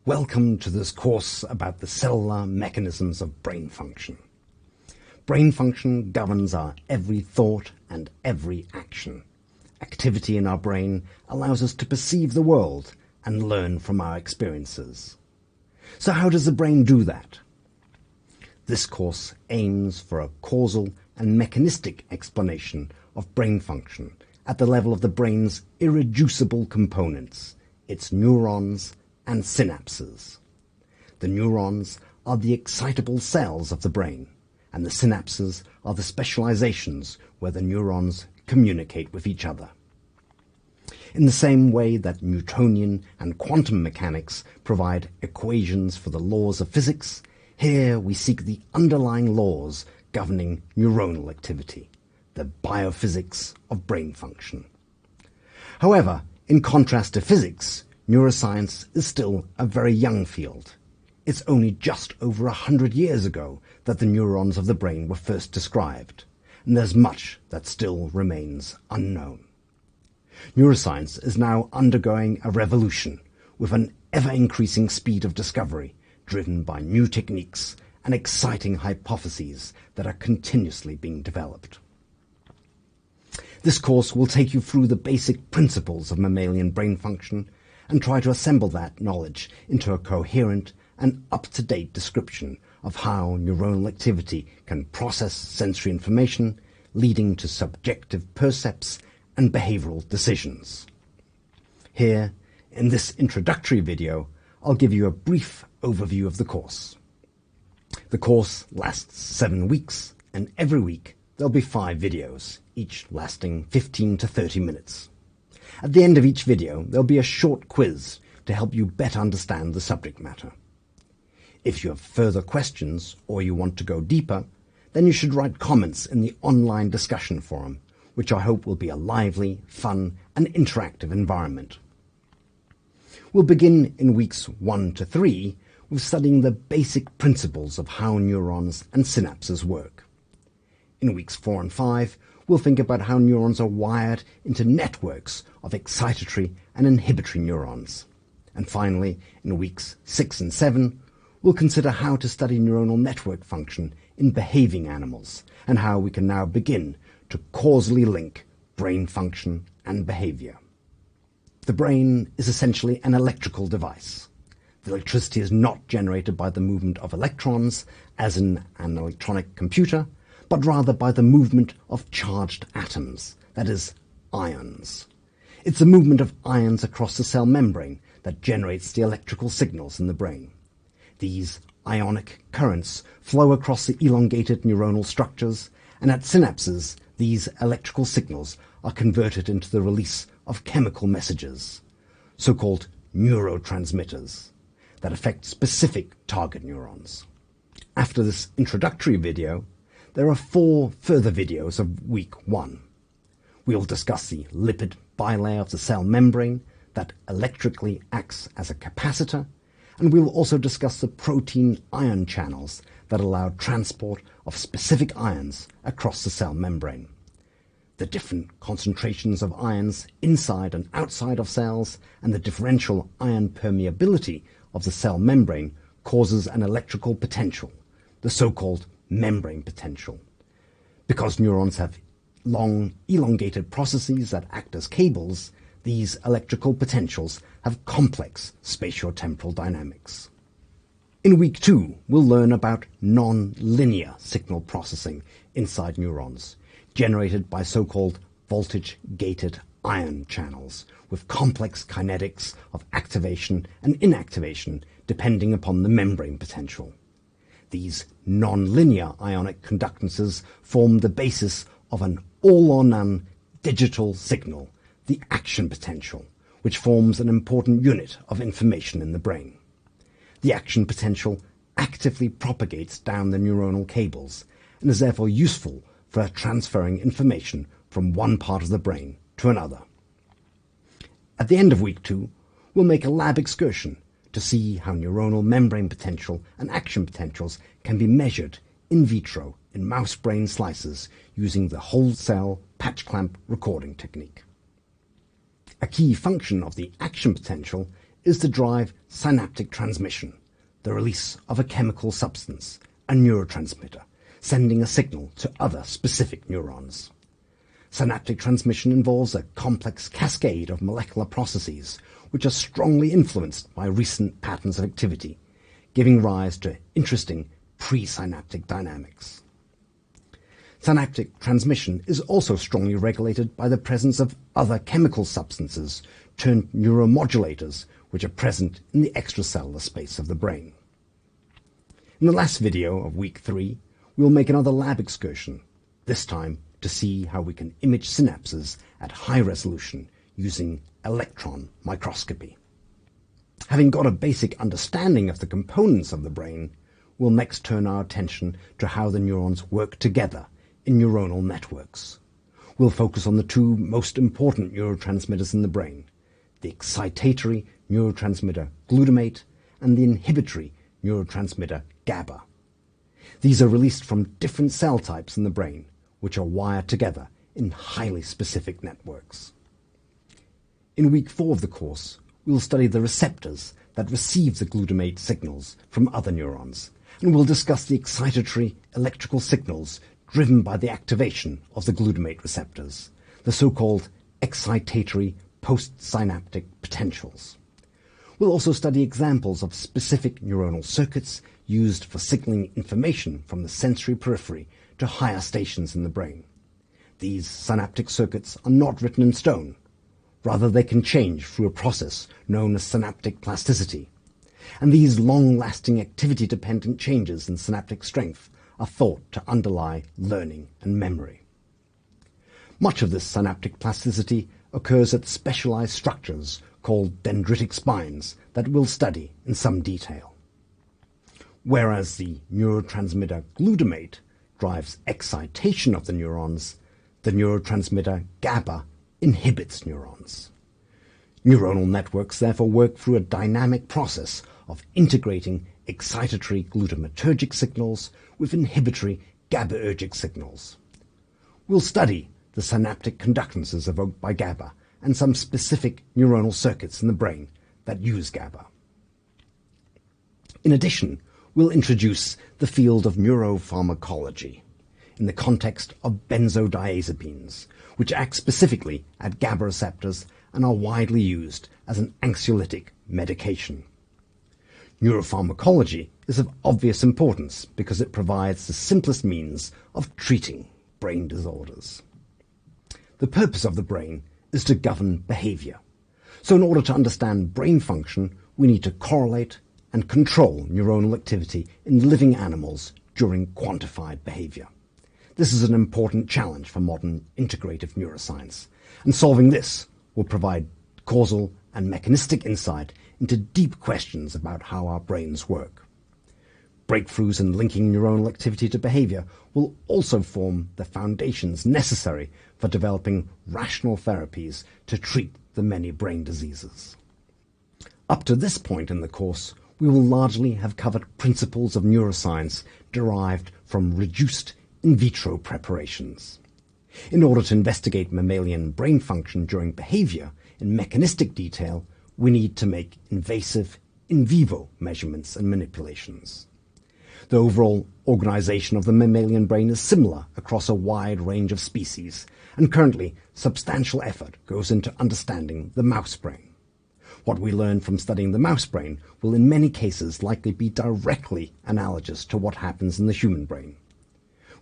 Welcome to this course about the cellular mechanisms of brain function. Brain function governs our every thought and every action. Activity in our brain allows us to perceive the world and learn from our experiences. So how does the brain do that? This course aims for a causal and mechanistic explanation of brain function at the level of the brain's irreducible components, its neurons and synapses. The neurons are the excitable cells of the brain, and the synapses are the specializations where the neurons communicate with each other. In the same way that Newtonian and quantum mechanics provide equations for the laws of physics, here we seek the underlying laws governing neuronal activity, the biophysics of brain function. However, in contrast to physics, neuroscience is still a very young field. It's only just over 100 years ago that the neurons of the brain were first described, and there's much that still remains unknown. Neuroscience is now undergoing a revolution with an ever-increasing speed of discovery, driven by new techniques and exciting hypotheses that are continuously being developed. This course will take you through the basic principles of mammalian brain function and try to assemble that knowledge into a coherent and up-to-date description of how neuronal activity can process sensory information, leading to subjective percepts and behavioral decisions. Here, in this introductory video, I'll give you a brief overview of the course. The course lasts 7 weeks, and every week there'll be 5 videos, each lasting 15 to 30 minutes. At the end of each video, there'll be a short quiz to help you better understand the subject matter. If you have further questions or you want to go deeper, then you should write comments in the online discussion forum, which I hope will be a lively, fun, and interactive environment. We'll begin in weeks 1 to 3 with studying the basic principles of how neurons and synapses work. In weeks 4 and 5, we'll think about how neurons are wired into networks of excitatory and inhibitory neurons. And finally, in weeks 6 and 7, we'll consider how to study neuronal network function in behaving animals and how we can now begin to causally link brain function and behavior. The brain is essentially an electrical device. The electricity is not generated by the movement of electrons, as in an electronic computer, but rather by the movement of charged atoms, that is, ions. It's the movement of ions across the cell membrane that generates the electrical signals in the brain. These ionic currents flow across the elongated neuronal structures, and at synapses, these electrical signals are converted into the release of chemical messages, so-called neurotransmitters, that affect specific target neurons. After this introductory video, there are 4 further videos of week 1. We'll discuss the lipid bilayer of the cell membrane that electrically acts as a capacitor, and we'll also discuss the protein ion channels that allow transport of specific ions across the cell membrane. The different concentrations of ions inside and outside of cells and the differential ion permeability of the cell membrane causes an electrical potential, the so-called membrane potential. Because neurons have long, elongated processes that act as cables, these electrical potentials have complex spatiotemporal dynamics. In week 2, we'll learn about non-linear signal processing inside neurons, generated by so-called voltage-gated ion channels, with complex kinetics of activation and inactivation depending upon the membrane potential. These non-linear ionic conductances form the basis of an all-or-none digital signal, the action potential, which forms an important unit of information in the brain. The action potential actively propagates down the neuronal cables and is therefore useful for transferring information from one part of the brain to another. At the end of week 2, we'll make a lab excursion to see how neuronal membrane potential and action potentials can be measured in vitro in mouse brain slices using the whole cell patch clamp recording technique. A key function of the action potential is to drive synaptic transmission, the release of a chemical substance, a neurotransmitter, sending a signal to other specific neurons. Synaptic transmission involves a complex cascade of molecular processes which are strongly influenced by recent patterns of activity, giving rise to interesting presynaptic dynamics. Synaptic transmission is also strongly regulated by the presence of other chemical substances turned neuromodulators which are present in the extracellular space of the brain. In the last video of week 3, we will make another lab excursion, this time to see how we can image synapses at high resolution using electron microscopy. Having got a basic understanding of the components of the brain, we'll next turn our attention to how the neurons work together in neuronal networks. We'll focus on the two most important neurotransmitters in the brain, the excitatory neurotransmitter glutamate and the inhibitory neurotransmitter GABA. These are released from different cell types in the brain, which are wired together in highly specific networks. In week 4 of the course, we will study the receptors that receive the glutamate signals from other neurons, and we'll discuss the excitatory electrical signals driven by the activation of the glutamate receptors, the so-called excitatory postsynaptic potentials. We'll also study examples of specific neuronal circuits used for signaling information from the sensory periphery to higher stations in the brain. These synaptic circuits are not written in stone. Rather, they can change through a process known as synaptic plasticity. And these long-lasting activity-dependent changes in synaptic strength are thought to underlie learning and memory. Much of this synaptic plasticity occurs at specialized structures called dendritic spines that we'll study in some detail. Whereas the neurotransmitter glutamate drives excitation of the neurons, the neurotransmitter GABA inhibits neurons. Neuronal networks therefore work through a dynamic process of integrating excitatory glutamatergic signals with inhibitory GABAergic signals. We'll study the synaptic conductances evoked by GABA and some specific neuronal circuits in the brain that use GABA. In addition, we'll introduce the field of neuropharmacology in the context of benzodiazepines, which act specifically at GABA receptors and are widely used as an anxiolytic medication. Neuropharmacology is of obvious importance because it provides the simplest means of treating brain disorders. The purpose of the brain is to govern behavior. So in order to understand brain function, we need to correlate and control neuronal activity in living animals during quantified behavior. This is an important challenge for modern integrative neuroscience, and solving this will provide causal and mechanistic insight into deep questions about how our brains work. Breakthroughs in linking neuronal activity to behavior will also form the foundations necessary for developing rational therapies to treat the many brain diseases. Up to this point in the course, we will largely have covered principles of neuroscience derived from reduced in vitro preparations. In order to investigate mammalian brain function during behavior in mechanistic detail, we need to make invasive in vivo measurements and manipulations. The overall organization of the mammalian brain is similar across a wide range of species, and currently substantial effort goes into understanding the mouse brain. What we learn from studying the mouse brain will in many cases likely be directly analogous to what happens in the human brain.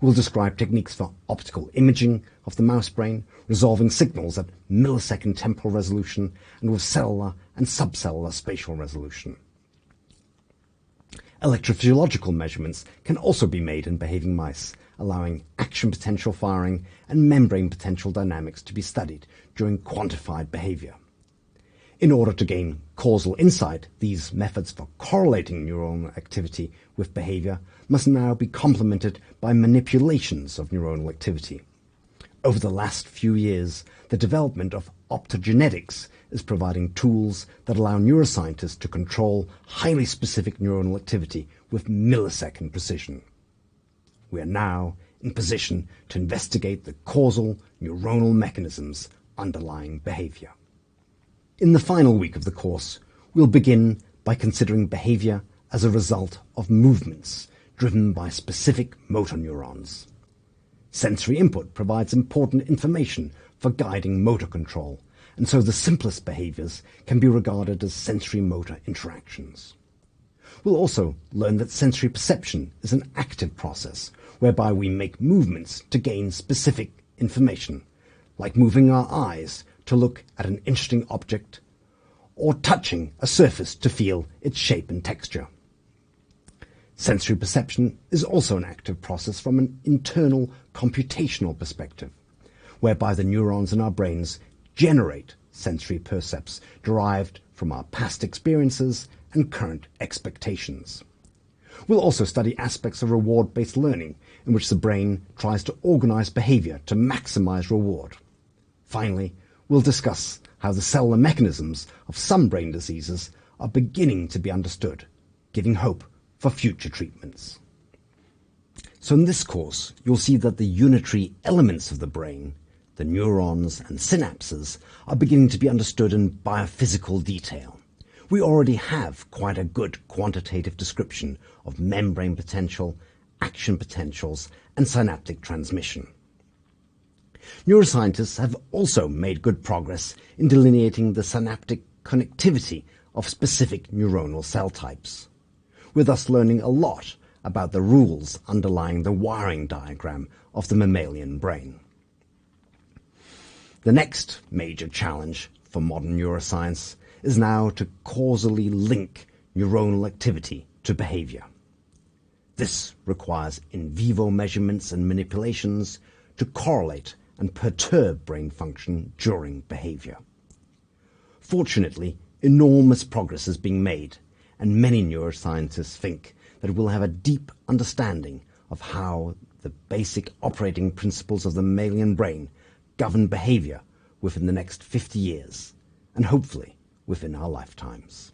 We'll describe techniques for optical imaging of the mouse brain, resolving signals at millisecond temporal resolution and with cellular and subcellular spatial resolution. Electrophysiological measurements can also be made in behaving mice, allowing action potential firing and membrane potential dynamics to be studied during quantified behavior. In order to gain causal insight, these methods for correlating neuronal activity with behavior must now be complemented by manipulations of neuronal activity. Over the last few years, the development of optogenetics is providing tools that allow neuroscientists to control highly specific neuronal activity with millisecond precision. We are now in position to investigate the causal neuronal mechanisms underlying behavior. In the final week of the course, We'll begin by considering behavior as a result of movements driven by specific motor neurons. Sensory input provides important information for guiding motor control, and so the simplest behaviors can be regarded as sensory-motor interactions. We'll also learn that sensory perception is an active process whereby we make movements to gain specific information, like moving our eyes to look at an interesting object or touching a surface to feel its shape and texture. Sensory perception is also an active process from an internal computational perspective, whereby the neurons in our brains generate sensory percepts derived from our past experiences and current expectations. We'll also study aspects of reward-based learning in which the brain tries to organize behavior to maximize reward. Finally, we'll discuss how the cellular mechanisms of some brain diseases are beginning to be understood, giving hope for future treatments. So in this course, you'll see that the unitary elements of the brain, the neurons and synapses, are beginning to be understood in biophysical detail. We already have quite a good quantitative description of membrane potential, action potentials, and synaptic transmission. Neuroscientists have also made good progress in delineating the synaptic connectivity of specific neuronal cell types. We're thus learning a lot about the rules underlying the wiring diagram of the mammalian brain. The next major challenge for modern neuroscience is now to causally link neuronal activity to behavior. This requires in vivo measurements and manipulations to correlate and perturb brain function during behavior. Fortunately, enormous progress is being made, and many neuroscientists think that we'll have a deep understanding of how the basic operating principles of the mammalian brain govern behavior within the next 50 years, and hopefully within our lifetimes.